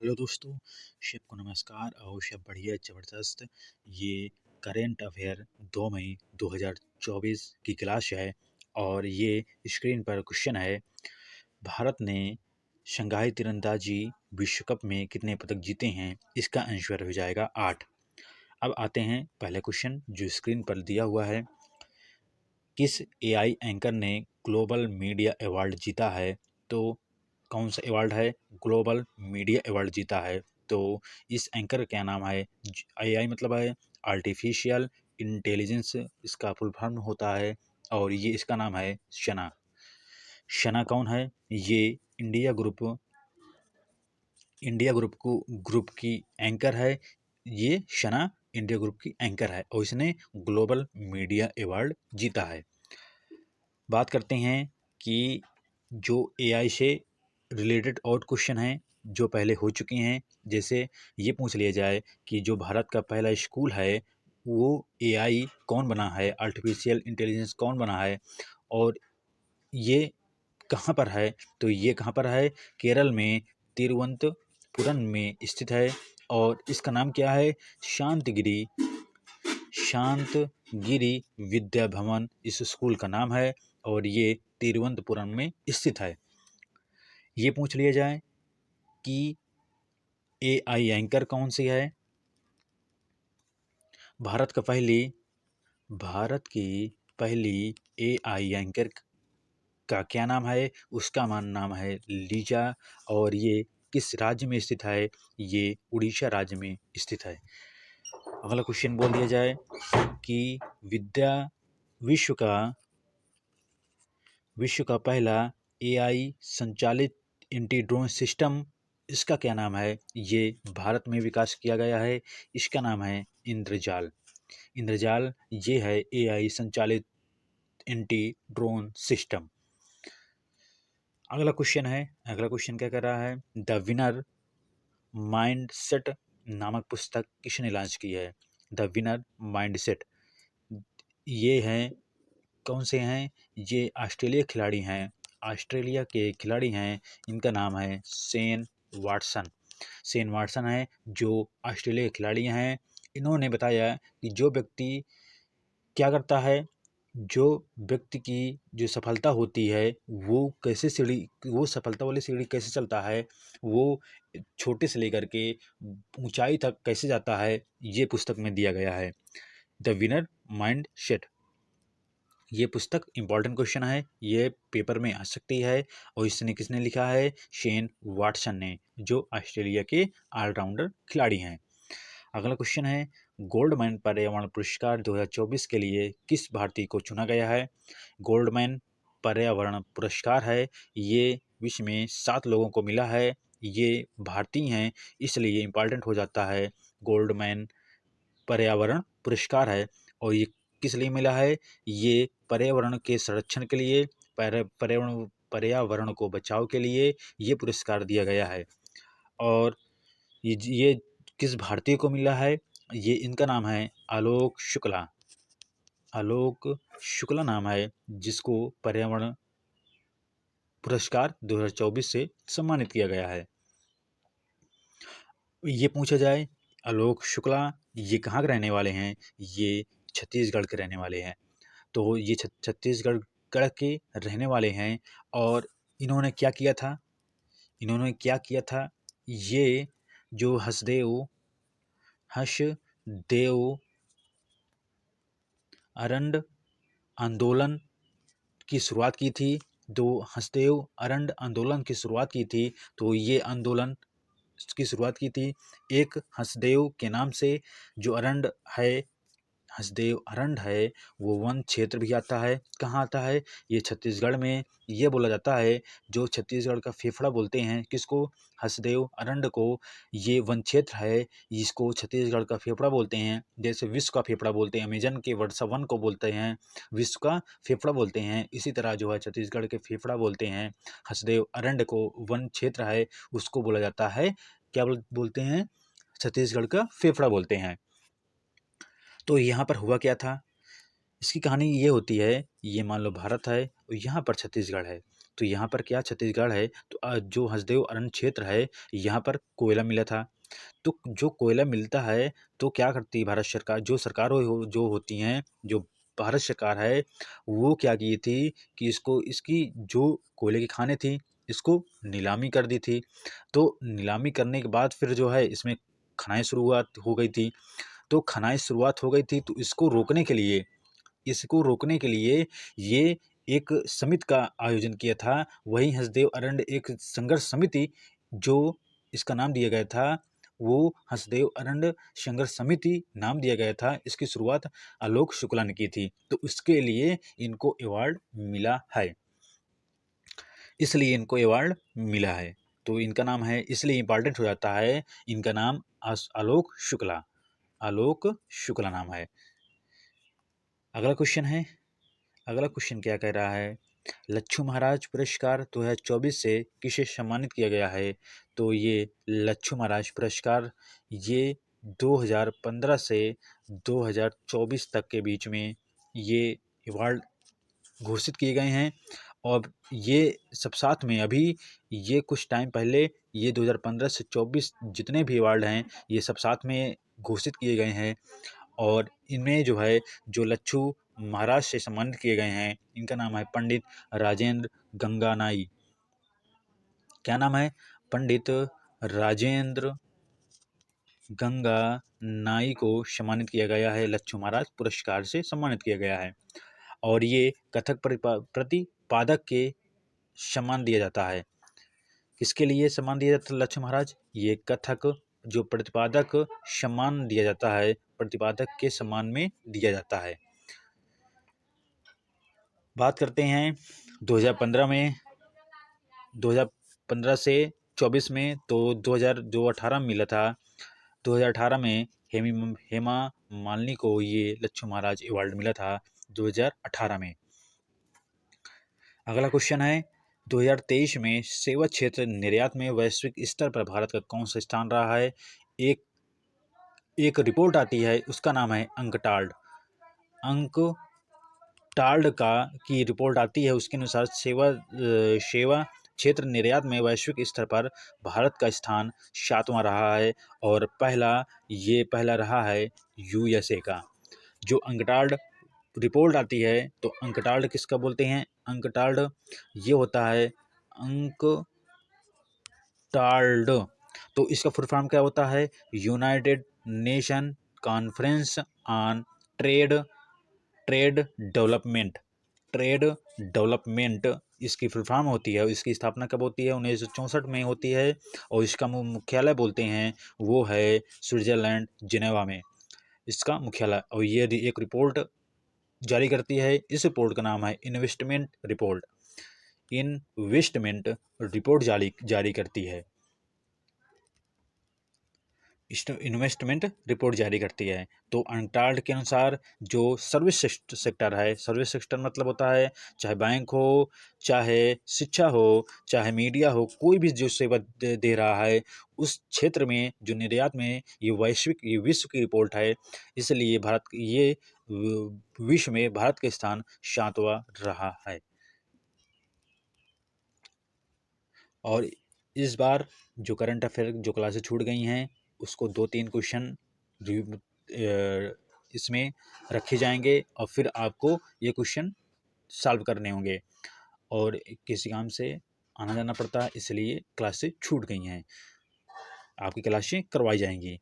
Hello दोस्तों, सबको नमस्कार और सब बढ़िया ज़बरदस्त। ये करेंट अफेयर 2 मई 2024 की क्लास है और ये स्क्रीन पर क्वेश्चन है। भारत ने शंघाई तीरंदाजी विश्व कप में कितने पदक जीते हैं? इसका आंसर हो जाएगा 8। अब आते हैं पहले क्वेश्चन जो स्क्रीन पर दिया हुआ है। किस एआई एंकर ने ग्लोबल मीडिया अवार्ड जीता है? तो कौन सा अवार्ड है? ग्लोबल मीडिया अवार्ड जीता है। तो इस एंकर का क्या नाम है? एआई मतलब है आर्टिफिशियल इंटेलिजेंस, इसका फुल फॉर्म होता है और ये इसका नाम है शना। शना कौन है? ये इंडिया ग्रुप ग्रुप की एंकर है। ये शना इंडिया ग्रुप की एंकर है और इसने ग्लोबल मीडिया अवार्ड जीता है। बात करते हैं कि जो एआई से रिलेटेड और क्वेश्चन हैं जो पहले हो चुके हैं। जैसे ये पूछ लिया जाए कि जो भारत का पहला स्कूल है वो एआई कौन बना है, आर्टिफिशियल इंटेलिजेंस कौन बना है और ये कहाँ पर है? तो ये कहाँ पर है? केरल में तिरुवनंतपुरम में स्थित है और इसका नाम क्या है? शांतगिरी विद्या भवन इस स्कूल का नाम है और ये तिरुवनंतपुरम में स्थित है। ये पूछ लिया जाए कि एआई एंकर कौन सी है? भारत की पहली एआई एंकर का क्या नाम है? उसका नाम है लीजा और ये किस राज्य में स्थित है? ये उड़ीसा राज्य में स्थित है। अगला क्वेश्चन बोल दिया जाए कि विद्या विश्व का पहला एआई संचालित एंटी ड्रोन सिस्टम, इसका क्या नाम है? ये भारत में विकास किया गया है। इसका नाम है इंद्रजाल। ये है एआई संचालित एंटी ड्रोन सिस्टम। अगला क्वेश्चन क्या कर रहा है? द विनर माइंडसेट नामक पुस्तक किसने लॉन्च की है? द विनर माइंडसेट ये हैं कौन से हैं? ये ऑस्ट्रेलिया के खिलाड़ी हैं। इनका नाम है शेन वाटसन है जो ऑस्ट्रेलिया के खिलाड़ी हैं। इन्होंने बताया कि जो व्यक्ति क्या करता है, जो व्यक्ति की जो सफलता होती है वो सफलता वाली सीढ़ी कैसे चलता है, वो छोटे से लेकर के ऊंचाई तक कैसे जाता है, ये पुस्तक में दिया गया है। द विनर माइंड सेट ये पुस्तक इम्पॉर्टेंट क्वेश्चन है, ये पेपर में आ सकती है और इसने किसने लिखा है? शेन वाटसन ने, जो ऑस्ट्रेलिया के ऑलराउंडर खिलाड़ी हैं। अगला क्वेश्चन है गोल्डमैन पर्यावरण पुरस्कार 2024 के लिए किस भारतीय को चुना गया है? गोल्डमैन पर्यावरण पुरस्कार है, ये विश्व में 7 लोगों को मिला है। ये भारतीय हैं इसलिए ये इम्पॉर्टेंट हो जाता है। गोल्डमैन पर्यावरण पुरस्कार है और ये किस लिए मिला है? ये पर्यावरण के संरक्षण के लिए, पर्यावरण को बचाव के लिए ये पुरस्कार दिया गया है। और ये किस भारतीय को मिला है? ये इनका नाम है आलोक शुक्ला नाम है जिसको पर्यावरण पुरस्कार 2024 से सम्मानित किया गया है। ये पूछा जाए आलोक शुक्ला ये कहाँ के रहने वाले हैं? ये छत्तीसगढ़ के रहने वाले हैं। तो ये छत्तीसगढ़ के रहने वाले हैं और इन्होंने क्या किया था? ये जो हसदेव अरंड आंदोलन की शुरुआत की थी। हसदेव अरंड आंदोलन की शुरुआत की थी। तो ये आंदोलन की शुरुआत की थी एक हसदेव के नाम से। जो अरंड है, हसदेव अरंड है, वो वन क्षेत्र भी आता है। कहाँ आता है? ये छत्तीसगढ़ में। ये बोला जाता है जो छत्तीसगढ़ का फेफड़ा बोलते हैं किसको? हसदेव अरंड को। ये वन क्षेत्र है, इसको छत्तीसगढ़ का फेफड़ा बोलते हैं। जैसे विश्व का फेफड़ा बोलते हैं, अमेजन के वर्षा वन को बोलते हैं विश्व का फेफड़ा बोलते हैं, इसी तरह जो है छत्तीसगढ़ के फेफड़ा बोलते हैं। हसदेव अरंड को वन क्षेत्र है उसको बोला जाता है, क्या बोलते हैं? छत्तीसगढ़ का फेफड़ा बोलते हैं। तो यहाँ पर हुआ क्या था? इसकी कहानी ये होती है, ये मान लो भारत है और यहाँ पर छत्तीसगढ़ है। तो यहाँ पर क्या छत्तीसगढ़ है, तो जो हसदेव अरण्य क्षेत्र है यहाँ पर कोयला मिला था। तो जो कोयला मिलता है तो क्या करती है भारत सरकार, जो सरकार जो होती हैं, जो भारत सरकार है, वो क्या की थी कि इसकी जो कोयले की खानें थी इसको नीलामी कर दी थी। तो नीलामी करने के बाद फिर जो है इसमें खनाएं शुरुआत हो गई थी। तो खनाएं शुरुआत हो गई थी तो इसको रोकने के लिए ये एक समिति का आयोजन किया था। वहीं हसदेव अरण्य एक संघर्ष समिति, जो इसका नाम दिया गया था वो हसदेव अरण्य संघर्ष समिति नाम दिया गया था। इसकी शुरुआत आलोक शुक्ला ने की थी, तो उसके लिए इनको अवार्ड मिला है, इसलिए इनको अवार्ड मिला है। तो इनका नाम है, इसलिए इम्पॉर्टेंट हो जाता है, इनका नाम आलोक शुक्ला, आलोक शुक्ला नाम है। अगला क्वेश्चन क्या कह रहा है, लच्छू महाराज पुरस्कार 2024 से किसे सम्मानित किया गया है। तो ये लच्छू महाराज पुरस्कार ये 2015 से 2024 तक के बीच में ये अवार्ड घोषित किए गए हैं। और ये सब साथ में अभी ये कुछ टाइम पहले ये 2015 से 24 जितने भी अवार्ड हैं ये सब साथ में घोषित किए गए हैं। और इनमें जो है जो लच्छू महाराज से सम्मानित किए गए हैं इनका नाम है पंडित राजेंद्र गंगानाई। क्या नाम है, पंडित राजेंद्र गंगानाई को सम्मानित किया गया है, लच्छू महाराज पुरस्कार से सम्मानित किया गया है। और ये कथक प्रतिपादक के सम्मान दिया जाता है। किसके लिए सम्मान दिया जाता है लच्छू महाराज, ये कथक जो प्रतिपादक सम्मान दिया जाता है, प्रतिपादक के सम्मान में दिया जाता है। बात करते हैं 2015 से 24 में, तो 2018 में मिला था। 2018 में हेमा मालिनी को ये लच्छू महाराज अवार्ड मिला था 2018 में। अगला क्वेश्चन है 2023 में सेवा क्षेत्र निर्यात में वैश्विक स्तर पर भारत का कौन सा स्थान रहा है। एक रिपोर्ट आती है उसका नाम है अंकटाल्ड की रिपोर्ट आती है, उसके अनुसार सेवा क्षेत्र निर्यात में वैश्विक स्तर पर भारत का स्थान 7वां रहा है। और पहला रहा है यूएसए का। जो अंकटाल्ड रिपोर्ट आती है, तो अंकटाल्ड किसका बोलते हैं, अंकटाल्ड ये होता है अंकटाल्ड, तो इसका फुल फॉर्म क्या होता है, United nation conference on trade development इसकी फुल फॉर्म होती है। इसकी स्थापना कब होती है, 1964 में होती है। और इसका मुख्यालय बोलते हैं वो है स्विट्जरलैंड जिनेवा में इसका मुख्यालय। और ये एक रिपोर्ट जारी करती है, इस रिपोर्ट का नाम है इन्वेस्टमेंट रिपोर्ट जारी करती है, इन्वेस्टमेंट रिपोर्ट जारी करती है। तो अंकटाल्ड के अनुसार जो सर्विस सेक्टर है, सर्विस सेक्टर मतलब होता है चाहे बैंक हो, चाहे शिक्षा हो, चाहे मीडिया हो, कोई भी जो सेवा दे रहा है उस क्षेत्र में जो निर्यात में ये विश्व की रिपोर्ट है। इसलिए ये विश्व में भारत का स्थान 7वां रहा है। और इस बार जो करंट अफेयर जो क्लासेस छूट गई हैं उसको 2-3 क्वेश्चन इसमें रखे जाएंगे और फिर आपको ये क्वेश्चन सॉल्व करने होंगे। और किसी काम से आना जाना पड़ता है इसलिए क्लासेस छूट गई हैं, आपकी क्लासें करवाई जाएंगी।